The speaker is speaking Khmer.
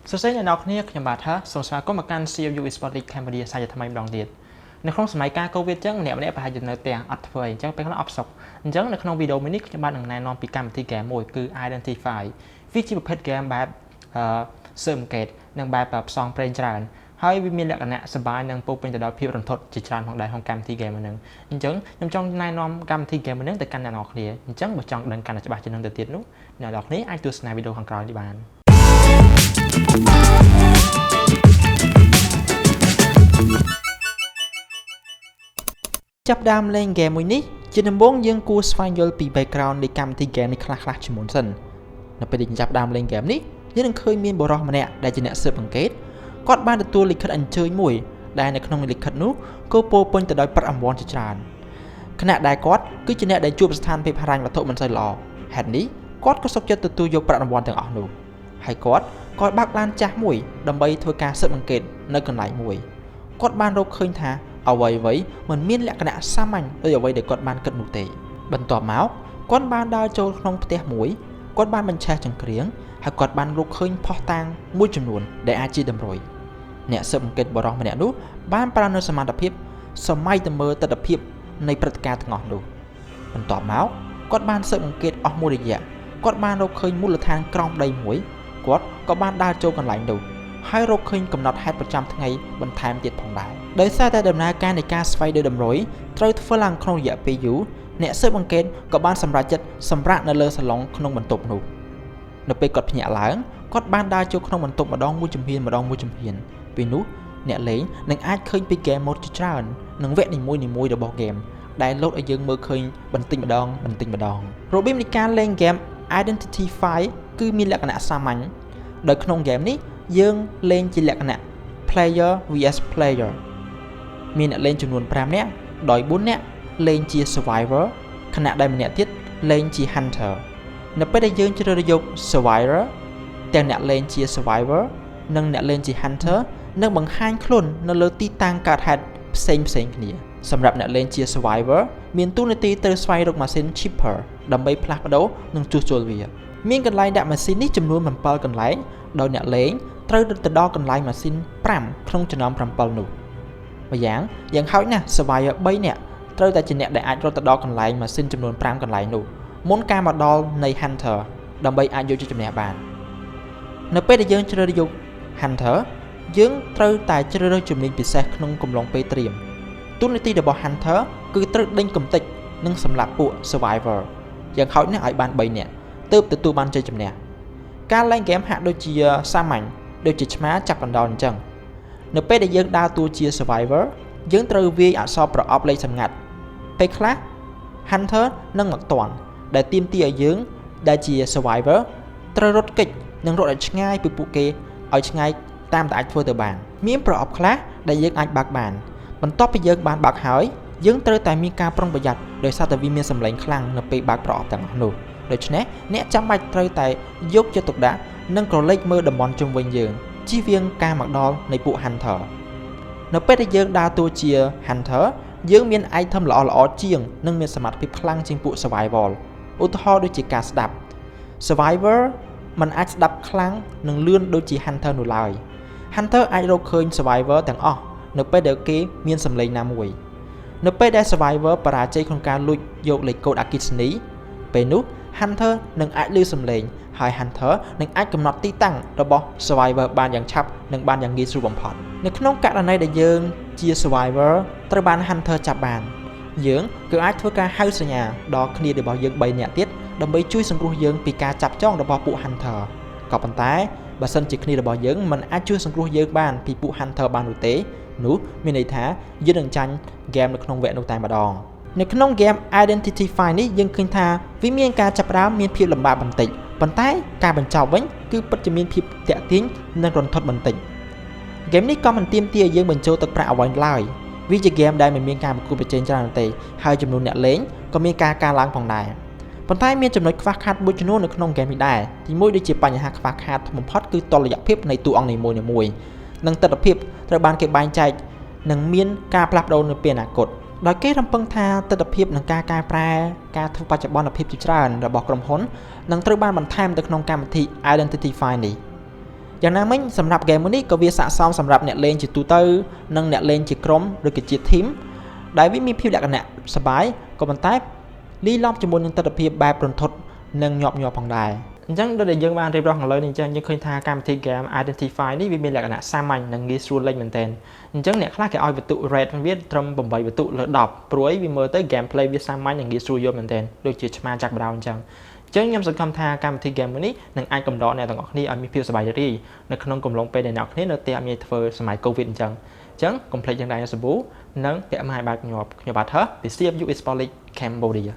សួស្តីអ្នកនរគ្នាខ្ញុំបាទថាសូមស្វាគមន៍មកកាន់ CFU Sport League Cambodia សាជាថ្មីម្ដងទៀតនៅក្នុងសម័យកាល COVID ចឹងម្នាក់ៗប្រហែលជានៅផ្ទះអត់ធ្វើអីចឹងពេលខ្លះអបសុកអញ្ចឹងនៅក្នុងវីដេអូនេះខ្ញុំបាទនឹងណែនាំពីកម្មវិធី game មួយគឺ Identify វាជាប្រភេទ game បែបSurrogate និងបែបផ្សងព្រេងច្រើនហើយវាមានលក្ខណៈសប្បាយនិងពោពេញទៅដោយភាពរន្ធត់ជាច្រើនផងដែរក្នុងកម្មវិធី game ហ្នឹងអញ្ចឹងខ្ញុំចង់ណែនាំកម្មវិធី game ហ្នឹងទៅកាន់អ្នកនរគ្នាអញ្ចឹងបើចង់ដឹងកាន់តែច្បាស់ជាងនឹងទៅទៀតនោះអ្នកនរគ្នាអាចទស្សនាវីដេអូខាងក្រោយនេះបានចាប់ដើមលេង game មួយនេះជាដំបូងយើងគួរស្វែងយល់ពី background នៃកម្មវិធី game នេះខ្លះៗជាមុនសិននៅពេលដែលចាប់ដើមលេង game នេះយើងនឹងឃើញមានបុរសម្នាក់ដែលជាអ្នកស៊ើបអង្កេតគាត់បានទទួលលិខិតអញ្ជើញមួយដែលនៅក្នុងលិខិតនោះក៏ពោពេញទៅដោយប្រាក់រង្វាន់ជាច្រើនខណៈដែលគាត់គឺជាអ្នកដែលជួបស្ថានភាពហិរញ្ញវត្ថុមិនសូវល្អហេតុនេះគាត់ក៏សុខចិត្តទទួលយកប្រាក់រង្វាន់ទាំងអស់នោះហើយគាត់ក៏បើកឡានចាស់មួយដើម្បីធ្វើការស៊ើបអង្កេតនៅកន្លែងមួយគាត់បានរកឃើញថាអ្វីៗមិនមានលក្ខណៈសាមញ្ញដូចអ្វីដែលគាត់បានគិតនោះទេបន្ទាប់មកគាត់បានដើរចូលក្នុងផ្ទះមួយគាត់បានបញ្ឆេះចង្គ្រៀងហើយគាត់បានរកឃើញភស្តុតាងមួយចំនួនដែលអាចជាតម្រុយអ្នកស៊ើបអង្កេតបរិសម្នាក់នោះបានប្រើនូវសមត្ថភាពសម័យទៅមើលទស្សនវិជ្ជានៃព្រឹត្តិការណ៍ទាំងអស់នោះបន្ទាប់មកគាត់បានស៊ើបអង្កេតអស់មួយរយៈគាត់បានរកឃើញមូលដ្ឋានក្រោមដីមួយគាត់ក៏បានដើរចូលកន្លែងនោះហើយរកឃើញកំណត់ហេតុប្រចាំថ្ងៃបន្ថែមទៀតផងដែរដោយសារតែដំណើរការនៃការស្វែងរកតម្រុយត្រូវធ្វើឡើងក្នុងរយៈពេលយូរអ្នកស៊ើបអង្កេតក៏បានសម្រេចចិត្តសម្រាកនៅលើសាឡុងក្នុងបន្ទប់នោះនៅពេលគាត់ភ្ញាក់ឡើងគាត់បានដើរចូលក្នុងបន្ទប់ម្ដងមួយជំហានពេលនោះអ្នកលេងនឹងអាចឃើញពី game mode ជាច្រើននិងវគ្គនីមួយៗរបស់ game ដែលលោតឲ្យយើងមើលឃើញបន្តិចម្ដងរបៀបនៃការលេង game Identity 5 គឺមានលក្ខណៈសាមញ្ញដោយក្នុង game នេះយើងលេងជាលក្ខណៈ player vs player មានអ្នកលេងចំនួន5នាក់ដោយ4នាក់លេងជា survivor ខណៈដែលម្នាក់ទៀតលេងជា hunter នៅពេលដែលយើងជ្រើសរើសយក survivor ទាំងអ្នកលេងជា survivor និងអ្នកលេងជា hunter នឹងបង្ហាញខ្លួននៅលើទីតាំងកើតហេតុផ្សេងគ្នាសម្រាប់អ្នកលេងជា survivor មានតួនាទីត្រូវស្វែងរកម៉ាស៊ីន chipper ដើម្បីផ្លាស់ប្ដូរនិងជួសជុលវាមានកន្លែងដាក់ម៉ាស៊ីននេះចំនួន7កន្លែងដោយអ្នកលេងត្រូវទៅដល់កន្លែងម៉ាស៊ីន5ក្នុងចំណោម7នោះម្យ៉ាងហោចណាស់ survivor 3នាក់ត្រូវតែជាអ្នកដែលអាចរត់ទៅដល់កន្លែងម៉ាស៊ីនចំនួន5កន្លែងនោះមុនការមកដល់នៃ hunter ដើម្បីអាចយកជ័យជំនះបាននៅពេលដែលយើងជ្រើសរើសយក hunter យើងត្រូវតែជ្រើសរើសជំនាញពិសេសក្នុងកំឡុងពេលត្រៀមតួនាទីរបស់ hunter គឺត្រូវដេញកំទេចនិងសម្លាប់ពួក survivor យ៉ាងហោចណាស់ឲ្យបាន3នាក់ទើបទទួលបានជ័យជំនះការលេង game ហាក់ដូចជាសាមញ្ញដូចជាឆ្មាចាប់កណ្ដោលអញ្ចឹងនៅពេលដែលយើងដើរតួជា survivor យើងត្រូវវាយអក្សរប្រអប់លេខសម្ងាត់ពេលខ្លះ hunter នឹងមកទាន់ដែលទាមទារឲ្យយើងដែលជា survivor ត្រូវរត់គេចនិងរត់ឲ្យឆ្ងាយពីពួកគេឲ្យឆ្ងាយតាមតែអាចធ្វើទៅបានមានប្រអប់ខ្លះដែលយើងអាចបើកបានបន្ទាប់ពីយើងបានបើកហើយយើងត្រូវតែមានការប្រុងប្រយ័ត្នដោយសារតែវាមានសម្លេងខ្លាំងនៅពេលបើកប្រអប់ទាំងអស់នោះដូច្នេះអ្នកចាំបាច់ត្រូវតែយកចិត្តទុកដាក់និងក្រឡេកមើលតំបន់ជុំវិញយើងជៀសវាងការមកដល់នៃពួក hunter នៅពេលដែលយើងដើរតួជា hunter យើងមាន item ល្អជាងនិងមានសមត្ថភាពខ្លាំងជាងពួក survival ឧទាហរណ៍ដូចជាការស្ដាប់ survivor មិនអាចស្ដាប់ខ្លាំងនិងលឿនដូចជា hunter នោះឡើយ hunter អាចរកឃើញ survivor ទាំងអស់នៅពេលដែលគេមានសម្លេងណាមួយនៅពេលដែល survivor បរាជ័យក្នុងការលួចយកលេខកូដអគ្គិសនីពេលនោះ hunter នឹងអាចឮសំឡេងហើយ hunter នឹងអាចកំណត់ទីតាំងរបស់ survivor បានយ៉ាងឆាប់និងបានយ៉ាងងាយស្រួលបំផុតនៅក្នុងករណីដែលយើងជា survivor ត្រូវបាន hunter ចាប់បានយើងក៏អាចធ្វើការហៅសញ្ញាដល់គ្នារបស់យើង3នាក់ទៀតដើម្បីជួយសង្គ្រោះយើងពីការចាប់ចងរបស់ពួក hunter ក៏ប៉ុន្តែបើសិនជាគ្នារបស់យើងមិនអាចជួយសង្គ្រោះយើងបានពីពួក hunter បាននោះទេនោះមានន័យថាយើងនឹងចាញ់ game នៅក្នុងវគ្គនោះតែម្ដងនៅក្នុង game Identity 5 នេះយើងឃើញថាវាមានការចាប់ផ្ដើមមានភាពលំបាកបន្តិចប៉ុន្តែការបញ្ចប់វិញគឺពិតជាមានភាពតាក់ទាញនិងរន្ធត់បន្តិច game នេះក៏មិនទាមទារយើងបញ្ចូលទឹកប្រាក់អ្វីឡើយវាជា game ដែលមិនមានការប្រកួតប្រជែងច្រើនទេហើយចំនួនអ្នកលេងក៏មានការកើនឡើងផងដែរប៉ុន្តែមានចំណុចខ្វះខាតមួយចំនួននៅក្នុង game នេះដែរទីមួយដូចជាបញ្ហាខ្វះខាតបំផុតគឺតុល្យភាពនៃតួអង្គនីមួយៗនិងទស្សនវិជ្ជាត្រូវបានគេបែងចែកនិងមានការផ្លាស់ប្ដូរនៅពេលអនាគតដោយគេរំពឹងថាទស្សនវិជ្ជានិងការកែប្រែការធ្វើបច្ចុប្បន្នភាពជាច្រើនរបស់ក្រុមហ៊ុននឹងត្រូវបានបន្ថែមទៅក្នុងកម្មវិធី Identity 5 នេះ យ៉ាងណាមិញសម្រាប់ game មួយនេះក៏វាស័ក្តិសមសម្រាប់អ្នកលេងជាទូទៅនិងអ្នកលេងជាក្រុមឬក៏ជា team ដែលវាមានភាពលក្ខណៈសប្បាយក៏ប៉ុន្តែលាយឡំជាមួយនឹងទស្សនវិជ្ជាបែបរន្ធត់និងញាប់ញ័រផងដែរអញ្ចឹងដូចដែលយើងបានរៀបរាប់ខាងលើនេះអញ្ចឹងយើងឃើញថាកម្មវិធី game Identity នេះវាមានលក្ខណៈសាមញ្ញនិងងាយស្រួលលេងមែនទែនអញ្ចឹងអ្នកខ្លះគេឲ្យបន្ទុក rate វាត្រឹម8បន្ទុកលើ10ព្រោះវាមើលទៅ gameplay វាសាមញ្ញនិងងាយស្រួលយល់មែនទែនដូចជាឆ្មាចាក់បដោអញ្ចឹងខ្ញុំសង្ឃឹមថាកម្មវិធី game មួយនេះនឹងអាចកំដរអ្នកទាំងអស់គ្នាឲ្យមានភាពសប្បាយរីករាយនៅក្នុងកំឡុងពេលដែលអ្នកគ្នានៅផ្ទះអត់មានធ្វើសម័យ COVID អញ្ចឹងកុំភ្លេចយ៉ាងដែរសាប៊ូនិងពាក់ម៉ាយបាត់ខ្ញុំបាទពី CFU Esports League Cambodia